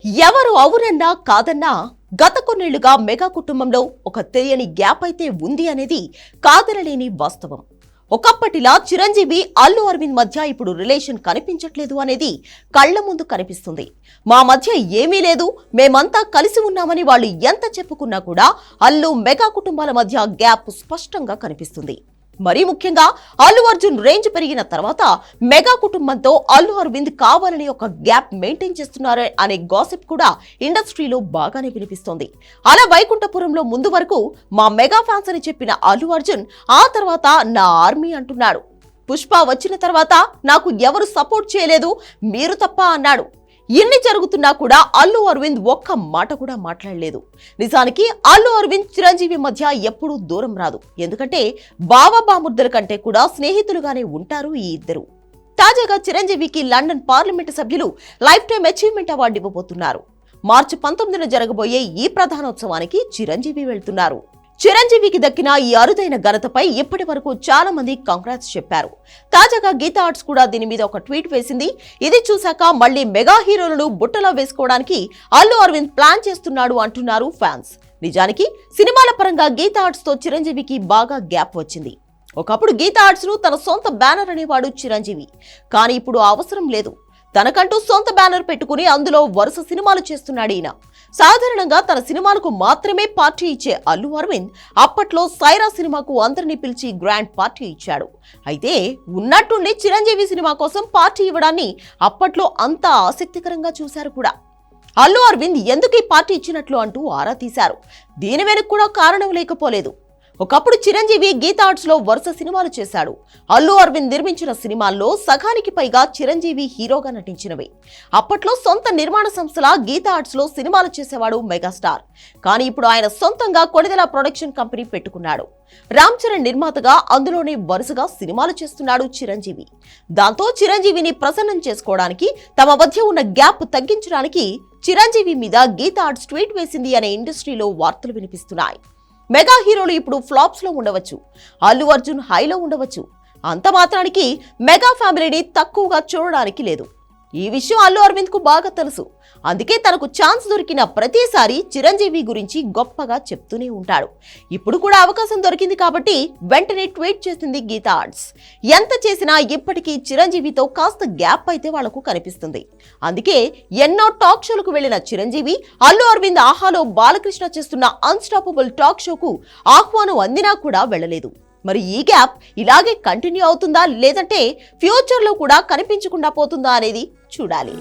ఎవరు అవునన్నా కాదన్నా గత కొన్నేళ్లుగా మెగా కుటుంబంలో ఒక తెలియని గ్యాప్ అయితే ఉంది అనేది కాదనలేని వాస్తవం. ఒకప్పటిలా చిరంజీవి అల్లు అరవింద్ మధ్య ఇప్పుడు రిలేషన్ కనిపించట్లేదు అనేది కళ్ల ముందు కనిపిస్తుంది. మా మధ్య ఏమీ లేదు, మేమంతా కలిసి ఉన్నామని వాళ్ళు ఎంత చెప్పుకున్నా కూడా అల్లు మెగా కుటుంబాల మధ్య గ్యాప్ స్పష్టంగా కనిపిస్తుంది. మరీ ముఖ్యంగా అల్లు అర్జున్ రేంజ్ పెరిగిన తర్వాత మెగా కుటుంబంతో అల్లు అరవింద్ కావాలని ఒక గ్యాప్ మెయింటైన్ చేస్తున్నారు అనే గాసిప్ కూడా ఇండస్ట్రీలో బాగానే వినిపిస్తోంది. అలా వైకుంఠపురంలో ముందు వరకు మా మెగా ఫ్యాన్స్ అని చెప్పిన అల్లు అర్జున్ ఆ తర్వాత నా ఆర్మీ అంటున్నాడు. పుష్ప వచ్చిన తర్వాత నాకు ఎవరు సపోర్ట్ చేయలేదు, మీరు తప్ప అన్నాడు. ఇన్ని జరుగుతున్నా కూడా అల్లు అరవింద్ ఒక్క మాట కూడా మాట్లాడలేదు. నిజానికి అల్లు అరవింద్ చిరంజీవి మధ్య ఎప్పుడూ దూరం రాదు. ఎందుకంటే బావబాముర్దుల కంటే కూడా స్నేహితులుగానే ఉంటారు ఈ ఇద్దరు. తాజాగా చిరంజీవికి లండన్ పార్లమెంటు సభ్యులు లైఫ్ టైమ్ అచీవ్మెంట్ అవార్డు ఇవ్వబోతున్నారు. మార్చి 19న జరగబోయే ఈ ప్రధానోత్సవానికి చిరంజీవి వెళ్తున్నారు. చిరంజీవికి దక్కిన ఈ అరుదైన ఘనతపై ఇప్పటి వరకు చాలా మంది కంగ్రాట్స్ చెప్పారు. తాజాగా గీతా ఆర్ట్స్ కూడా దీని మీద ఒక ట్వీట్ వేసింది. ఇది చూశాక మళ్లీ మెగా హీరోలను బుట్టలో వేసుకోవడానికి అల్లు అరవింద్ ప్లాన్ చేస్తున్నాడు అంటున్నారు ఫ్యాన్స్. నిజానికి సినిమాల పరంగా గీతా ఆర్ట్స్ తో చిరంజీవికి బాగా గ్యాప్ వచ్చింది. ఒకప్పుడు గీతా ఆర్ట్స్ ను తన సొంత బ్యానర్ అనేవాడు చిరంజీవి. కానీ ఇప్పుడు అవసరం లేదు. తనకంటూ సొంత బ్యానర్ పెట్టుకుని అందులో వరుస సినిమాలు చేస్తున్నాడు ఈయన. సాధారణంగా తన సినిమాలకు మాత్రమే పార్టీ ఇచ్చే అల్లు అరవింద్ అప్పట్లో సైరా సినిమాకు అందరినీ పిలిచి గ్రాండ్ పార్టీ ఇచ్చాడు. అయితే ఉన్నట్టుండి చిరంజీవి సినిమా కోసం పార్టీ ఇవ్వడాన్ని అప్పట్లో అంత ఆసక్తికరంగా చూశారు కూడా. అల్లు అరవింద్ ఎందుకు ఈ పార్టీ ఇచ్చినట్లు అంటూ ఆరా తీశారు. దీని వెనుక కూడా కారణం లేకపోలేదు. ఒకప్పుడు చిరంజీవి గీతా ఆర్ట్స్ లో వరుస సినిమాలు చేశాడు. అల్లు అరవింద్ నిర్మించిన సినిమాల్లో సగానికి పైగా చిరంజీవి హీరోగా నటించినవి. అప్పట్లో సొంత నిర్మాణ సంస్థల గీతా ఆర్ట్స్ లో సినిమాలు చేసేవాడు మెగాస్టార్. కానీ ఇప్పుడు ఆయన సొంతంగా కొణిదెల ప్రొడక్షన్ కంపెనీ పెట్టుకున్నాడు. రామ్ చరణ్ నిర్మాతగా అందులోనే వరుసగా సినిమాలు చేస్తున్నాడు చిరంజీవి. దాంతో చిరంజీవిని ప్రసన్నం చేసుకోవడానికి, తమ మధ్య ఉన్న గ్యాప్ తగ్గించడానికి చిరంజీవి మీద గీతా ఆర్ట్స్ ట్వీట్ వేసింది అనే ఇండస్ట్రీలో వార్తలు వినిపిస్తున్నాయి. మెగా హీరోలు ఇప్పుడు ఫ్లాప్స్ లో ఉండవచ్చు, అల్లు అర్జున్ హైలో ఉండవచ్చు. అంత మాత్రానికి మెగా ఫ్యామిలీని తక్కువగా చూడడానికి లేదు. ఈ విషయం అల్లు అరవింద్ కు బాగా తెలుసు. అందుకే తనకు ఛాన్స్ దొరికిన ప్రతిసారి చిరంజీవి గురించి గొప్పగా చెప్తూనే ఉంటాడు. ఇప్పుడు కూడా అవకాశం దొరికింది కాబట్టి వెంటనే ట్వీట్ చేసింది గీతా ఆర్ట్స్. ఎంత చేసినా ఇప్పటికీ చిరంజీవితో కాస్త గ్యాప్ అయితే వాళ్లకు కనిపిస్తుంది. అందుకే ఎన్నో టాక్ షోలకు వెళ్లిన చిరంజీవి అల్లు అరవింద్ ఆహాలో బాలకృష్ణ చేస్తున్న అన్స్టాపబుల్ టాక్ షోకు ఆహ్వానం అందినా కూడా వెళ్లలేదు. మరి ఈ గ్యాప్ ఇలాగే కంటిన్యూ అవుతుందా, లేదంటే ఫ్యూచర్ లో కూడా కనిపించకుండా పోతుందా అనేది చూడాలి.